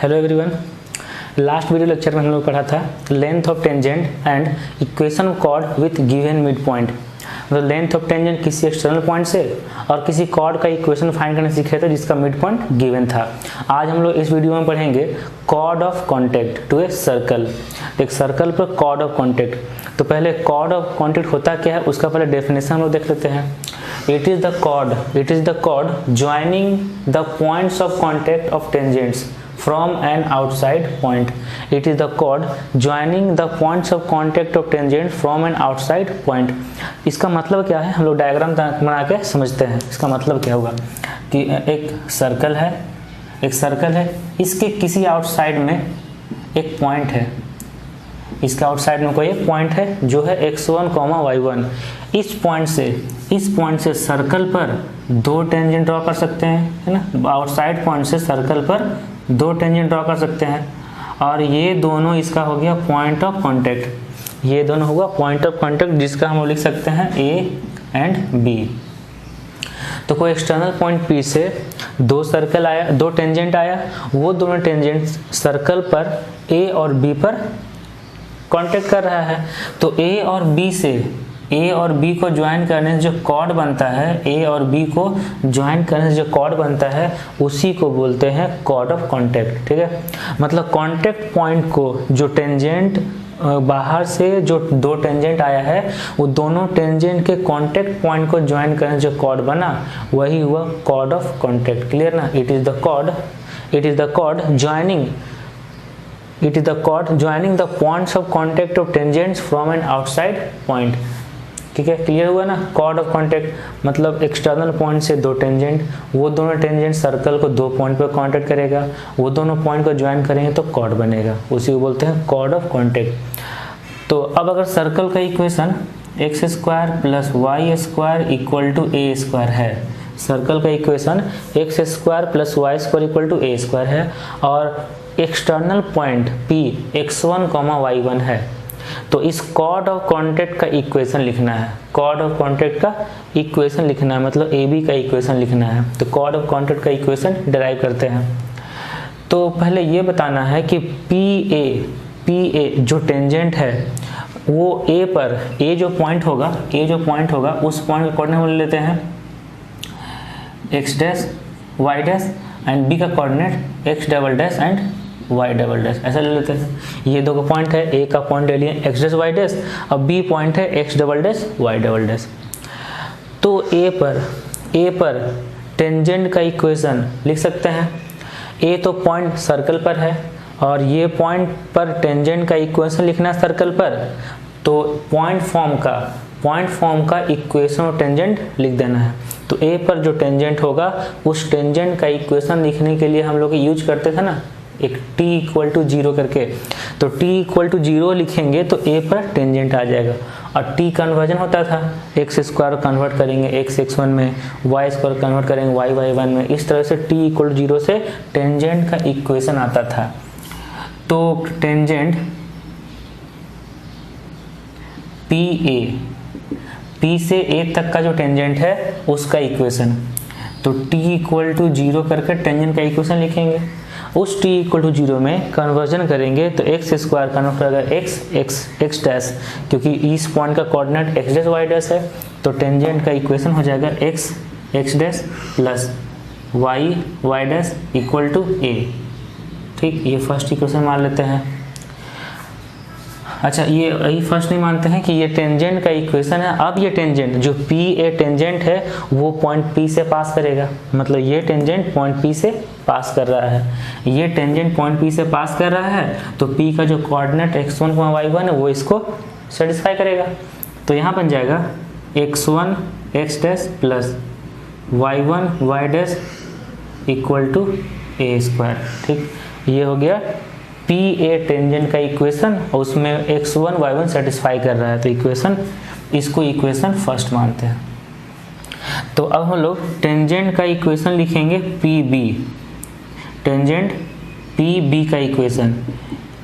Hello everyone. Last video lecture में हम लोग पढ़ा था length of tangent and equation of chord with given mid point. मतलब लेंथ ऑफ टेंजेंट किसी एक्सटर्नल पॉइंट से और किसी कॉर्ड का इक्वेशन फाइंड करने सीखे थे जिसका मिड पॉइंट गिवन था। आज हम लोग इस वीडियो में पढ़ेंगे chord of contact to a circle. एक सर्कल पर कॉर्ड ऑफ कॉन्टैक्ट। तो पहले कॉर्ड ऑफ कॉन्टैक्ट होता क्या है उसका पहले डेफिनेशन हम लोग देख लेते हैं। It is the chord joining the points of contact of tangents from an outside point. It is the chord joining the points of contact of tangents from an outside point. इसका मतलब क्या है, हम लोग डायग्राम बना के समझते हैं। इसका मतलब क्या होगा कि एक सर्कल है, इसके किसी आउटसाइड में एक पॉइंट है। इसका आउटसाइड में कोई एक पॉइंट है जो है x1, y1। इस पॉइंट से सर्कल पर दो टेंजेंट ड्रॉ कर सकते हैं, है ना। आउटसाइड पॉइंट से सर्कल पर दो टेंजेंट ड्रॉ कर सकते हैं और ये दोनों इसका हो गया पॉइंट ऑफ कांटेक्ट। ये दोनों होगा पॉइंट ऑफ कांटेक्ट जिसका हम लिख सकते हैं A एंड B। तो कोई एक्सटर्नल पॉइंट P से दो टेंजेंट आया, वो दोनों टेंजेंट सर्कल पर A और B पर कांटेक्ट कर रहा है। तो A और B को ज्वाइन करने से जो कॉर्ड बनता है, A और B को ज्वाइन करने से जो कॉर्ड बनता है उसी को बोलते हैं कॉर्ड ऑफ कांटेक्ट। ठीक है, मतलब कांटेक्ट पॉइंट को जो टेंजेंट बाहर से जो दो टेंजेंट आया है वो दोनों टेंजेंट के कांटेक्ट पॉइंट को ज्वाइन करने से जो कॉर्ड बना वही हुआ कॉर्ड ऑफ कांटेक्ट। क्लियर ना। It is the chord joining the points of contact of tangents from an outside point। ठीक है, क्लियर हुआ ना। कॉर्ड ऑफ कांटेक्ट मतलब एक्सटर्नल पॉइंट से दो टेंजेंट, वो दोनों टेंजेंट सर्कल को दो पॉइंट पर कांटेक्ट करेगा, वो दोनों पॉइंट को ज्वाइन करेंगे तो कॉर्ड बनेगा, उसी को बोलते हैं कॉर्ड ऑफ कांटेक्ट। तो अब अगर सर्कल का इक्वेशन x² + y² = a² है, सर्कल का इक्वेशन x² + y² = a² है और external point P x1, y1 है, तो इस कॉर्ड ऑफ कांटेक्ट का इक्वेशन लिखना है। कॉर्ड ऑफ कांटेक्ट का इक्वेशन लिखना है मतलब AB का इक्वेशन लिखना है। तो कॉर्ड ऑफ कांटेक्ट का इक्वेशन डिराइव करते हैं। तो पहले ये बताना है कि PA जो टेंजेंट है वो A जो पॉइंट होगा उस पॉइंट का कोऑर्डिनेट ले लेते हैं x' y' एंड B का कोऑर्डिनेट x" एंड y", ऐसा ले लेते हैं। ये दो पॉइंट है, A का पॉइंट ले लिए x' y' और B पॉइंट है x" y". तो A पर टेंजेंट का इक्वेशन लिख सकते हैं। A तो पॉइंट सर्कल पर है और ये पॉइंट पर टेंजेंट का इक्वेशन लिखना है सर्कल पर, तो पॉइंट फॉर्म का इक्वेशन और टेंजेंट लिख देना है। तो A पर जो टेंजेंट होगा उस टेंजेंट का इक्वेशन लिखने के लिए हम लोग यूज करते थे ना एक t = 0 करके। तो t = 0 लिखेंगे तो A पर टेंजेंट आ जाएगा और t कन्वर्जन होता था, x² कन्वर्ट करेंगे x1 में, y² कन्वर्ट करेंगे y1 में। इस तरह से t = 0 से टेंजेंट का इक्वेशन आता था। तो टेंजेंट P से A तक का जो टेंजेंट है उसका इक्वेशन, तो t = 0 करके टेंजेंट का इक्वेशन लिखेंगे। उस t = 0 में कन्वर्जन करेंगे तो x² कन्वर्ट करेगा x', क्योंकि इस पॉइंट का कोऑर्डिनेट x' y' है, तो टेंजेंट का इक्वेशन हो जाएगा x' + y' = a। ठीक, ये फर्स्ट इक्वेशन मान लेते हैं। अच्छा, ये फर्स्ट नहीं मानते हैं कि ये टेंजेंट का इक्वेशन है। अब ये टेंजेंट जो PA टेंजेंट है वो पॉइंट P से पास करेगा, मतलब ये टेंजेंट पॉइंट P से पास कर रहा है। ये टेंजेंट पॉइंट P से पास कर रहा है तो P का जो कोऑर्डिनेट x1, y1 है वो इसको सेटिस्फाई करेगा। तो यहाँ बन जाएगा x1 x' + y1 y' = a²। ठीक, ये हो गया PA टेंजेंट का इक्वेशन और उसमें x1 y1 सेटिस्फाई कर रहा है, तो इसको इक्वेशन फर्स्ट मानते हैं। तो अब हम लोग टेंजेंट का इक्वेशन लिखेंगे PB, टेंजेंट PB का इक्वेशन,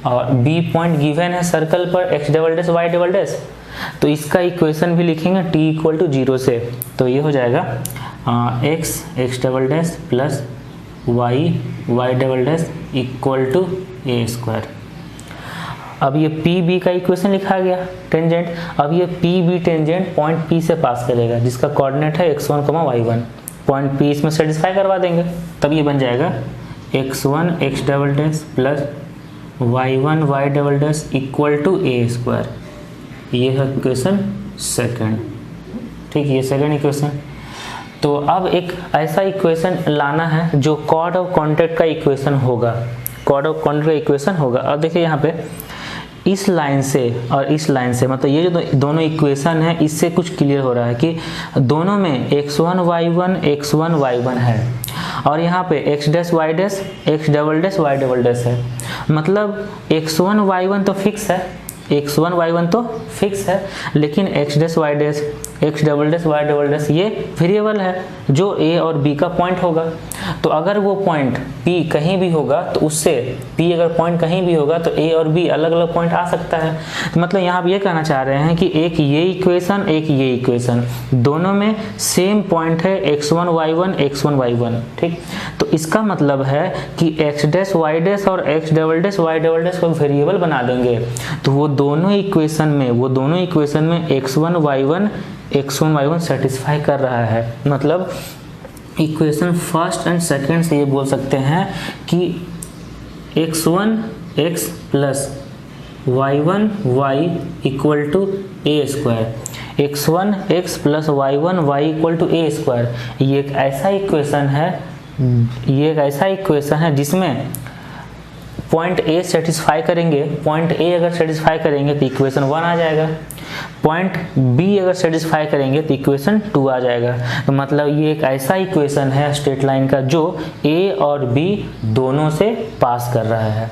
और B पॉइंट गिवन है सर्कल पर x" y", तो इसका इक्वेशन भी लिखेंगे t = 0 से। तो ये हो जाएगा x" + y double dash equal to a square. अब ये पी बी का इक्वेशन लिखा गया टेंजेंट। अब ये P B tangent point P से पास करेगा जिसका कोऑर्डिनेट है x1, y1। पॉइंट पी इसमें सेटिस्फाई करवा देंगे, तब ये बन जाएगा x1 x double dash plus y1 y double dash equal to a square. ये है इक्वेशन सेकंड। ठीक, ये सेकंड इक्वेशन। तो अब एक ऐसा इक्वेशन लाना है जो कॉर्ड ऑफ कॉन्टैक्ट का इक्वेशन होगा, कॉर्ड ऑफ कॉन्टैक्ट का इक्वेशन होगा। अब देखिए यहाँ पे इस लाइन से और इस लाइन से, मतलब ये जो दोनों इक्वेशन है इससे कुछ क्लियर हो रहा है कि दोनों में x1 y1 है और यहाँ पे x dash y dash x double dash y double dash है। मतलब x1 y1 तो फिक्स है, x1 y1 तो फिक्स है, लेकिन x dash y dash x double dash y double dash ये वेरिएबल है जो a और b का पॉइंट होगा। तो अगर वो पॉइंट p कहीं भी होगा तो उससे p अगर पॉइंट कहीं भी होगा तो a और b अलग अलग पॉइंट आ सकता है। तो मतलब यहाँ आप ये कहना चाह रहे हैं कि एक ये इक्वेशन एक ये इक्वेशन दोनों में सेम पॉइंट है x1 y1 ठीक। तो इसका मतलब है कि x डैश y डैश और x double dash y double dash को वेरिएबल बना देंगे तो वो दोनों इक्वेशन में x1 y1 सेटिस्फाई कर रहा है। मतलब इक्वेशन फर्स्ट एंड सेकंड से ये बोल सकते हैं कि x1 x plus y1 y equal to a square, x1 x plus y1 y equal to a square. ये एक ऐसा इक्वेशन है जिसमें पॉइंट ए सेटिस्फाई करेंगे, पॉइंट ए अगर सेटिस्फाई करेंगे तो इक्वेशन 1 आ जाएगा, पॉइंट बी अगर सेटिस्फाई करेंगे तो इक्वेशन 2 आ जाएगा। तो मतलब ये एक ऐसा इक्वेशन है स्ट्रेट लाइन का जो ए और बी दोनों से पास कर रहा है।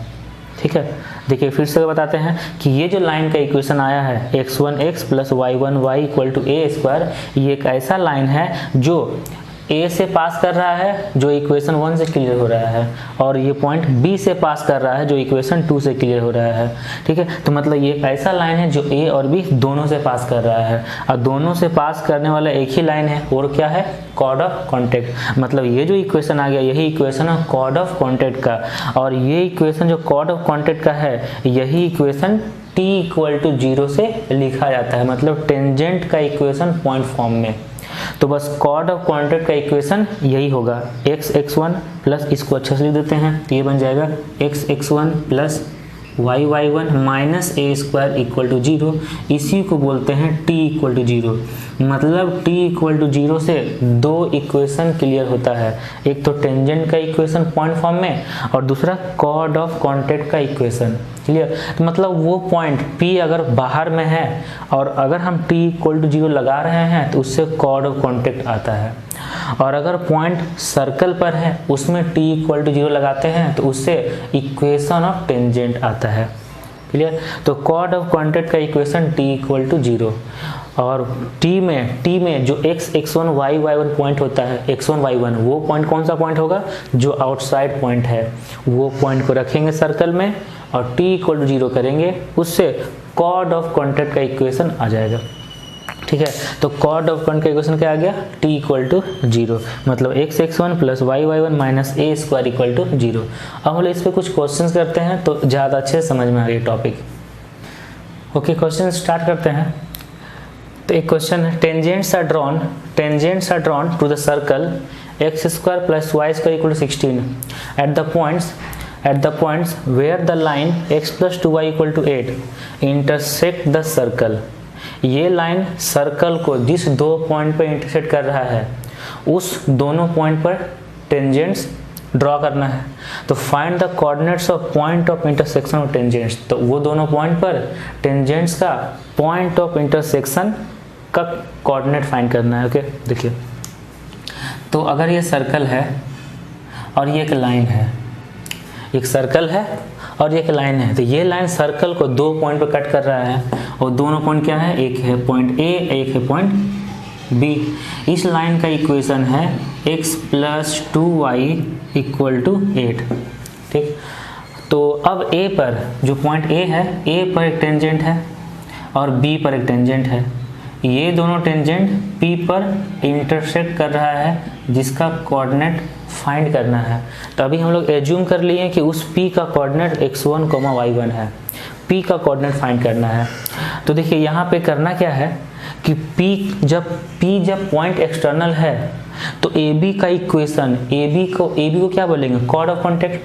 ठीक है, देखिए फिर से बताते हैं कि ये जो लाइन का इक्वेशन आया है x1 x plus y1 y equal to a square, ये एक ऐसा लाइन है जो ए से पास कर रहा है जो इक्वेशन 1 से क्लियर हो रहा है, और ये पॉइंट बी से पास कर रहा है जो इक्वेशन 2 से क्लियर हो रहा है। ठीक है, तो मतलब ये एक ऐसा लाइन है जो ए और बी दोनों से पास कर रहा है, और दोनों से पास करने वाला एक ही लाइन है और क्या है, कॉर्ड ऑफ कॉन्टैक्ट। मतलब ये जो इक्वेशन आ गया यही इक्वेशन है कॉर्ड ऑफ कॉन्टैक्ट का, और ये इक्वेशन जो कॉर्ड ऑफ कॉन्टैक्ट का है यही इक्वेशन t इक्वल टू 0 से लिखा जाता है, मतलब टेंजेंट का इक्वेशन पॉइंट फॉर्म में। तो बस कॉर्ड ऑफ कॉन्टैक्ट का इक्वेशन यही होगा x1 प्लस, इसको अच्छे से लिख देते हैं तो ये बन जाएगा x1 plus y1 minus a square equal to 0। इसी को बोलते हैं t इक्वल टू 0। मतलब t इक्वल टू 0 से दो इक्वेशन क्लियर होता है, एक तो टेंजेंट का इक्वेशन पॉइंट फॉर्म में और दूसरा कॉर्ड ऑफ कॉन्टैक्ट का इक्वेशन। क्लियर, तो मतलब वो पॉइंट p अगर बाहर में है और अगर हम t इक्वल टू 0 लगा रहे हैं तो उससे कॉर्ड ऑफ कॉन्टैक्ट आता है, और अगर पॉइंट सर्कल पर है उसमें t इक्वल टू 0 लगाते हैं तो उससे इक्वेशन ऑफ टेंजेंट आता है। क्लियर, तो कॉर्ड ऑफ कॉन्टैक्ट का इक्वेशन t इक्वल टू 0, और t में जो x1 y1 पॉइंट होता है, x1 y1 वो पॉइंट कौन सा पॉइंट होगा, जो आउटसाइड पॉइंट है वो पॉइंट को रखेंगे सर्कल में और t इक्वल टू 0 करेंगे, उससे कॉर्ड ऑफ कॉन्टैक्ट का इक्वेशन आ जाएगा। ठीक है, तो कॉर्ड ऑफ कॉन्टैक्ट का इक्वेशन क्या आ गया, t इक्वल टू 0, मतलब x1 plus y1 minus a square equal to 0। अब हम लोग इस पर कुछ क्वेश्चंस करते हैं तो ज़्यादा अच्छे से समझ में आ गया टॉपिक। ओके, क्वेश्चन स्टार्ट करते हैं। तो एक क्वेश्चन है, tangents are drawn to the circle x square plus y square equal to 16 at the points where the line x plus 2y equal to 8 intersect the circle। ये line circle को जिस दो point पर intersect कर रहा है उस दोनों पॉइंट पर टेंजेंट्स ड्रॉ करना है। तो find the coordinates of point of intersection of tangents, तो वो दोनों पॉइंट पर टेंजेंट्स का पॉइंट ऑफ इंटरसेक्शन का कोऑर्डिनेट फाइंड करना है। ओके, देखिए, तो अगर ये सर्कल है और ये एक लाइन है, एक सर्कल है और एक लाइन है, तो ये लाइन सर्कल को दो पॉइंट पर कट कर रहा है और दोनों पॉइंट क्या है, एक है पॉइंट ए, एक है पॉइंट बी। इस लाइन का इक्वेशन है x plus 2y equal to 8। ठीक, तो अब a पर जो पॉइंट a है, a पर एक टेंजेंट है और b पर एक टेंजेंट है। ये दोनों टेंजेंट p पर इंटरसेक्ट कर रहा है जिसका कोऑर्डिनेट फाइंड करना है। तो अभी हम लोग एज्यूम कर लिए कि उस P का कोऑर्डिनेट x1, y1 है, P का कोऑर्डिनेट फाइंड करना है। तो देखिए यहाँ पे करना क्या है कि P जब पॉइंट एक्सटर्नल है तो AB का इक्वेशन, AB को क्या बोलेंगे, कॉर्ड ऑफ कॉन्टैक्ट,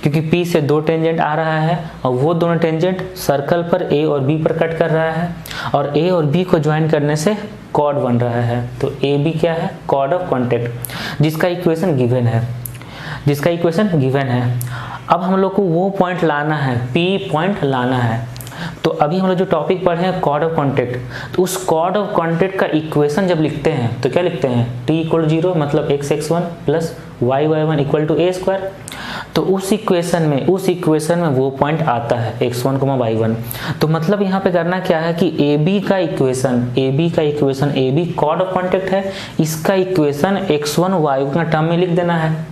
क्योंकि P से दो टेंजेंट आ रहा है और वो दोनों टेंजेंट सर्कल पर A और B पर कट कर रहा है और A और B को ज्वाइन करने से कॉर्ड बन रहा है। तो AB क्या है, कॉर्ड ऑफ कॉन्टैक्ट, जिसका इक्वेशन गिवन है। अब हम लोग को वो पॉइंट लाना है, P पॉइंट लाना है। तो अभी हम लोग जो टॉपिक पढ़े हैं कॉर्ड ऑफ कॉन्टैक्ट, तो उस कॉर्ड ऑफ कॉन्टैक्ट का इक्वेशन जब लिखते हैं तो क्या लिखते हैं, t = 0 मतलब x(x1) + y(y1) = a²। तो उस इक्वेशन में वो पॉइंट आता है x1, y1। तो मतलब यहाँ पे करना क्या है कि AB का equation AB chord of contact है, इसका इक्वेशन x1, y1 का टर्म में लिख देना है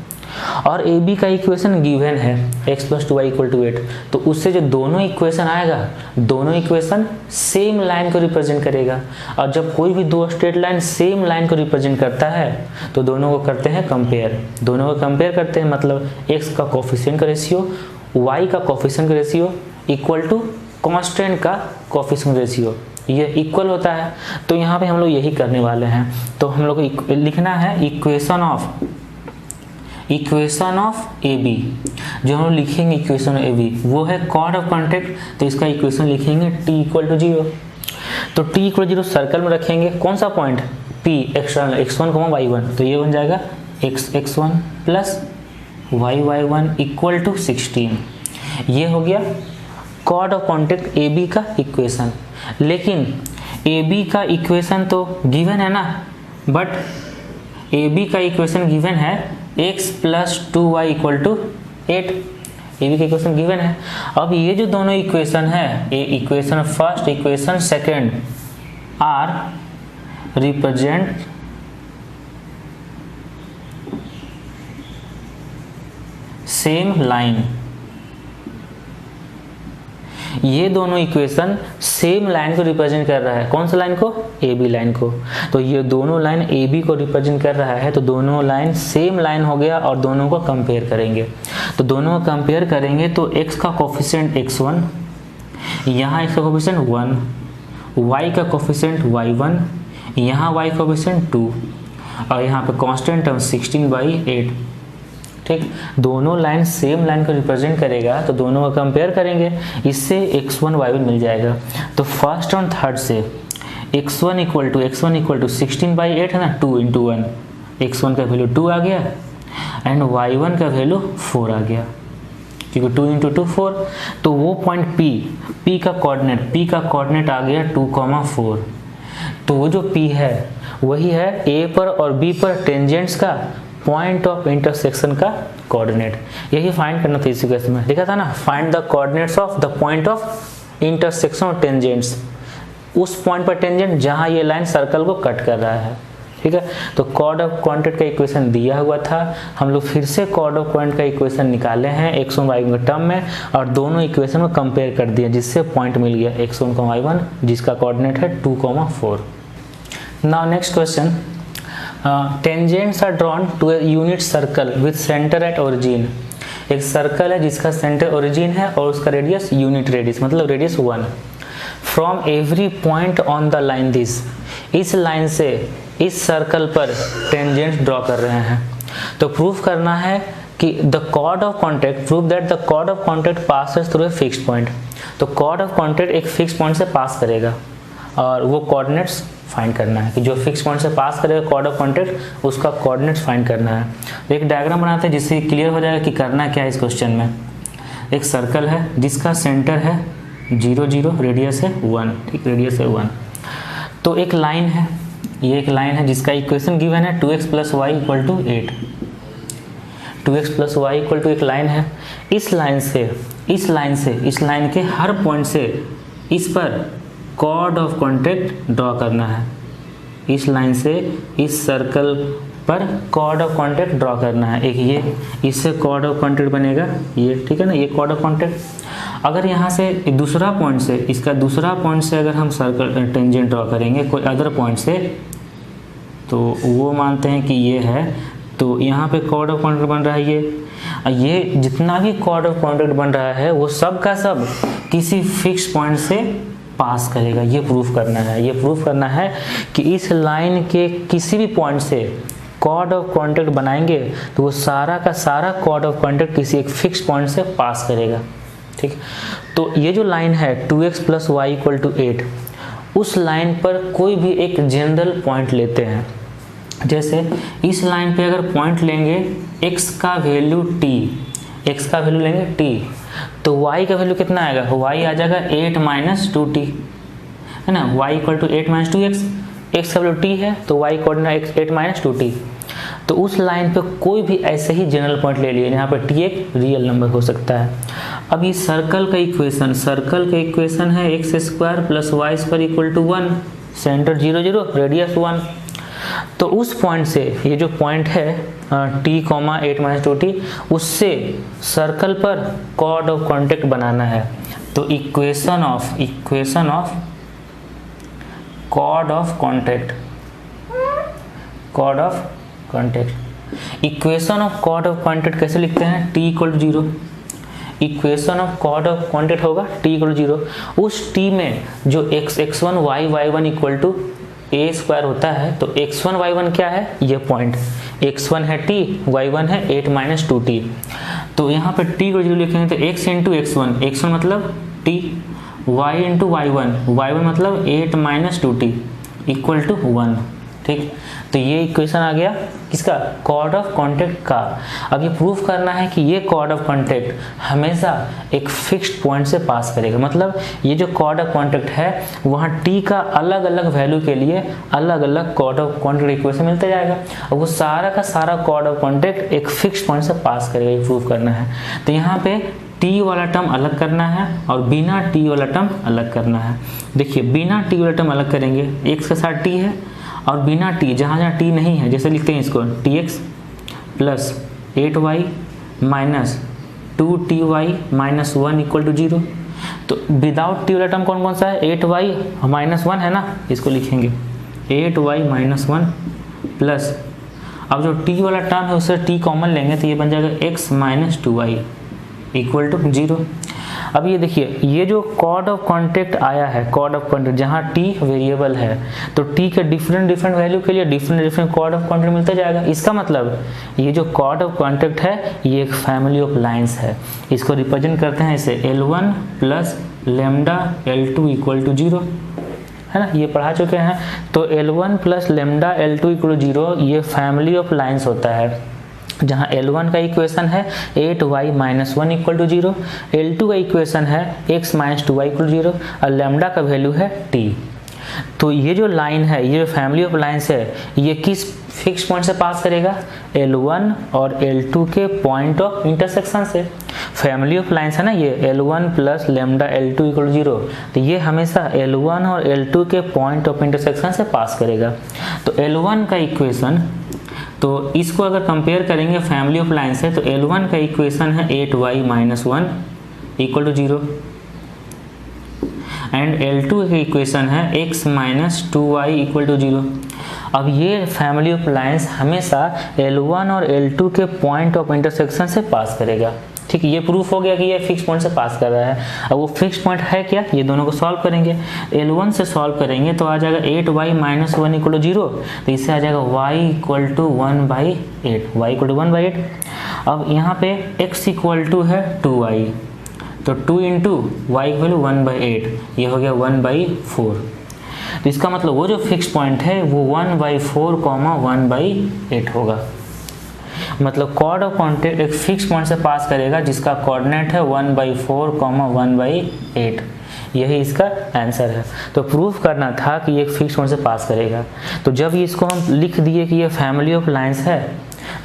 और AB का इक्वेशन गिवन है x + 2y = 8। तो उससे जो दोनों इक्वेशन आएगा, दोनों इक्वेशन सेम लाइन को रिप्रेजेंट करेगा। और जब कोई भी दो स्ट्रेट लाइन सेम लाइन को रिप्रेजेंट करता है तो दोनों को करते हैं कंपेयर, मतलब x का कोफिशिएंट का रेशियो, y का कोफिशिएंट का रेशियो इक्वल टू कांस्टेंट का कोफिशिएंट रेशियो, ये इक्वल होता है। तो यहाँ पे हम लोग यही करने वाले हैं। तो हम लोग को लिखना है इक्वेशन ऑफ AB, जो हम लिखेंगे इक्वेशन ऑफ AB वो है कॉर्ड ऑफ कॉन्टैक्ट। तो इसका इक्वेशन लिखेंगे t = 0। तो t = 0 सर्कल में रखेंगे, कौन सा point, P external x1, y1। तो ये बन जाएगा x(x1) + y(y1) = 16। ये हो गया कॉर्ड ऑफ कॉन्टैक्ट AB का इक्वेशन। लेकिन AB का इक्वेशन तो गिवन है ना, बट AB का इक्वेशन गिवन है x + 2y = 8। AB का इक्वेशन गिवन है। अब ये जो दोनों इक्वेशन है, ये equation first, equation second are represent same line. ये दोनों इक्वेशन सेम लाइन को रिप्रेजेंट कर रहा है, कौन सा लाइन को, AB लाइन को। तो ये दोनों लाइन AB को रिप्रेजेंट कर रहा है, तो दोनों लाइन सेम लाइन हो गया और दोनों को कंपेयर करेंगे। तो दोनों को कंपेयर करेंगे तो x का कोफिशिएंट x1, यहाँ x का कोफिशिएंट 1, y का कोफिशिएंट y1, यहाँ y कोफिशिएंट 2 और यहाँ पे कांस्टेंट टर्म 16/8। ठीक, दोनों लाइन सेम लाइन को रिप्रेजेंट करेगा तो दोनों को कंपेयर करेंगे, इससे x1, y1 मिल जाएगा। तो फर्स्ट और थर्ड से x1 = 16/8 है ना, 2 × 1, x1 का वैल्यू 2 आ गया एंड y1 का वैल्यू 4 आ गया, क्योंकि 2 × 2 4। तो वो पॉइंट P का कोऑर्डिनेट आ गया 2, 4। तो वो जो P है वही है A पर और B पर टेंजेंट्स का पॉइंट ऑफ इंटरसेक्शन का कोऑर्डिनेट। यही फाइंड करना था इसी क्वेश्चन में, लिखा था ना, find the coordinates of the point of intersection of tangents, उस पॉइंट पर टेंजेंट जहां ये लाइन सर्कल को कट कर रहा है। ठीक है, तो कॉर्ड ऑफ कॉन्टैक्ट का इक्वेशन दिया हुआ था, हम लोग फिर से कॉर्ड ऑफ पॉइंट का इक्वेशन निकाले हैं x1, y1 के टर्म में और दोनों इक्वेशन को कंपेयर कर दिया, जिससे पॉइंट मिल गया x1, y1 जिसका कोऑर्डिनेट है 2, 4। Now next question, tangents are drawn to a unit circle with centre at origin. एक सर्कल है जिसका सेंटर ओरिजिन है और उसका रेडियस यूनिट रेडियस, मतलब radius 1। From every point on the line this, इस लाइन से इस सर्कल पर टेंजेंट ड्रॉ कर रहे हैं। तो प्रूफ करना है कि the chord of contact, proof that the chord of contact passes through a fixed point. तो कॉर्ड ऑफ कॉन्टैक्ट एक फिक्स पॉइंट से पास करेगा और वो कोऑर्डिनेट्स फाइंड करना है कि जो फिक्स पॉइंट से पास करेगा कॉर्ड ऑफ कॉन्टैक्ट, उसका कोऑर्डिनेट्स फाइंड करना है। तो एक डायग्राम बनाते हैं जिससे क्लियर हो जाएगा कि करना क्या है इस क्वेश्चन में। एक सर्कल है जिसका सेंटर है 0, 0, रेडियस है 1, ठीक, रेडियस है 1। तो एक लाइन है, ये एक लाइन है जिसका इक्वेशन गिवन है 2x + y = 8। 2x + y = एक लाइन है। इस लाइन के हर पॉइंट से इस पर कॉर्ड ऑफ कॉन्टैक्ट ड्रॉ करना है। इस लाइन से इस सर्कल पर कॉर्ड ऑफ कॉन्टैक्ट ड्रॉ करना है। एक ये, इससे कॉर्ड ऑफ कॉन्टैक्ट बनेगा ये, ठीक है ना, ये कॉर्ड ऑफ कॉन्टैक्ट। अगर यहाँ से दूसरा पॉइंट से, इसका दूसरा पॉइंट से अगर हम सर्कल टेंजेंट ड्रॉ करेंगे कोई अदर पॉइंट से, तो वो मानते हैं कि ये है तो यहाँ पे कॉर्ड ऑफ कॉन्टैक्ट बन रहा है ये जितना भी कॉर्ड ऑफ कॉन्टैक्ट बन रहा है वो सब का सब किसी फिक्स पॉइंट से पास करेगा। ये प्रूफ करना है, ये प्रूफ करना है कि इस लाइन के किसी भी पॉइंट से कॉर्ड ऑफ कॉन्टैक्ट बनाएंगे तो वो सारा का सारा कॉर्ड ऑफ कॉन्टैक्ट किसी एक फिक्स पॉइंट से पास करेगा। ठीक, तो ये जो लाइन है 2x + y = 8, उस लाइन पर कोई भी एक जनरल पॉइंट लेते हैं। जैसे इस लाइन पे अगर पॉइंट लेंगे x का वैल्यू t, x का वैल्यू लेंगे t, तो y का वैल्यू कितना आएगा, y आ जाएगा 8 - 2t, है ना। y = 8 - 2x, x का वैल्यू t है तो y कोऑर्डिनेट 8 - 2t। तो उस लाइन पे कोई भी ऐसे ही जनरल पॉइंट ले लिए, यहाँ पे t एक रियल नंबर हो सकता है। अब ये सर्कल का इक्वेशन है x² + y² = 1, सेंटर 0 0, रेडियस 1। तो उस पॉइंट से ये जो पॉइंट है t, 8 - 2t, उससे सर्कल पर कॉर्ड ऑफ कॉन्टैक्ट बनाना है। तो equation of chord of contact, equation of chord of contact कैसे लिखते हैं, t = 0। Equation of chord of contact होगा t = 0। उस t में जो x1 y1 = a² होता है, तो x1 y1 क्या है, ये पॉइंट x1 है t, y1 है 8 - 2t। तो यहाँ पे t को 0 लिखेंगे तो x × x1 मतलब t, y × y1 मतलब 8 - 2t = 1। ठीक, तो ये इक्वेशन आ गया किसका, कॉर्ड ऑफ कॉन्टैक्ट का। अब ये प्रूफ करना है कि ये कॉर्ड ऑफ कॉन्टैक्ट हमेशा एक फिक्स्ड पॉइंट से पास करेगा। मतलब ये जो कॉर्ड ऑफ कॉन्टैक्ट है वहाँ t का अलग अलग वैल्यू के लिए अलग अलग कॉर्ड ऑफ कॉन्टैक्ट इक्वेशन मिलता जाएगा और वो सारा का सारा कॉर्ड ऑफ कॉन्टैक्ट एक फिक्स्ड पॉइंट से पास करेगा, ये प्रूफ करना है। तो यहाँ पे t वाला टर्म अलग करना है और बिना t वाला टर्म अलग करना है। देखिए बिना t वाला टर्म अलग करेंगे, x के साथ t है और बिना t, जहाँ t नहीं है, जैसे लिखते हैं इसको tx + 8y - 2ty - 1 = 0। तो विदाउट t वाला टर्म कौन कौन सा है, 8y - 1 है ना, इसको लिखेंगे 8y - 1 प्लस, अब जो t वाला टर्म है उससे t कॉमन लेंगे तो ये बन जाएगा x - 2y = 0। अब ये देखिए ये जो कॉर्ड ऑफ कॉन्टैक्ट आया है, कॉर्ड ऑफ कॉन्टैक्ट जहाँ t वेरिएबल है तो t के डिफरेंट वैल्यू के लिए डिफरेंट कॉर्ड ऑफ कॉन्टैक्ट मिलता जाएगा। इसका मतलब ये जो कॉर्ड ऑफ कॉन्टैक्ट है ये एक फैमिली ऑफ लाइंस है। इसको रिप्रेजेंट करते हैं ऐसे L1 + λ L2 = 0, है ना, ये पढ़ा चुके हैं। तो L1 + λ L2 = 0 ये फैमिली ऑफ लाइंस होता है, जहाँ L1 का इक्वेशन है 8y - 1 = 0, L2 का इक्वेशन है x - 2y = 0 और लैम्डा का वैल्यू है t। तो ये जो लाइन है, ये जो फैमिली ऑफ लाइंस है, ये किस फिक्स पॉइंट से पास करेगा, L1 और L2 के पॉइंट ऑफ इंटरसेक्शन से। फैमिली ऑफ लाइंस है ना ये, L1 + λ L2 = 0, तो ये हमेशा L1 और L2 के पॉइंट ऑफ इंटरसेक्शन से पास करेगा। तो L1 का इक्वेशन, तो इसको अगर कंपेयर करेंगे फैमिली ऑफ लाइंस है, तो L1 का इक्वेशन है 8y - 1 = 0 एंड L2 का इक्वेशन है x - 2y = 0। अब ये फैमिली ऑफ लाइंस हमेशा L1 और L2 के पॉइंट ऑफ इंटरसेक्शन से पास करेगा। ठीक, ये प्रूफ हो गया कि ये फिक्स पॉइंट से पास कर रहा है। अब वो फिक्स पॉइंट है क्या, ये दोनों को सॉल्व करेंगे। L1 से सॉल्व करेंगे तो आ जाएगा 8y - 1 = 0, तो इससे आ जाएगा y = 1/8, y = 1/8। अब यहाँ पे x = है 2y, तो 2 × y की वैल्यू 1/8, ये हो गया 1/4। तो इसका मतलब वो जो फिक्स पॉइंट है वो 1/4, 1/8 होगा। मतलब कॉर्ड ऑफ कॉन्टैक्ट एक फिक्स पॉइंट से पास करेगा जिसका कोऑर्डिनेट है 1/4, 1/8। यही इसका आंसर है। तो प्रूफ करना था कि ये फिक्स पॉइंट से पास करेगा। तो जब इसको हम लिख दिए कि ये फैमिली ऑफ लाइंस है,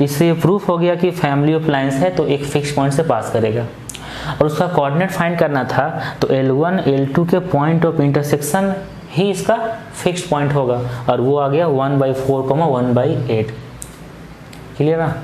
इससे ये प्रूफ हो गया कि फैमिली ऑफ लाइंस है तो एक फिक्स पॉइंट से पास करेगा। और उसका कोऑर्डिनेट फाइंड करना था तो L1 L2 के पॉइंट ऑफ इंटरसेक्शन ही इसका फिक्स पॉइंट होगा और वो आ गया 1/4, 1/8। क्लियर ना।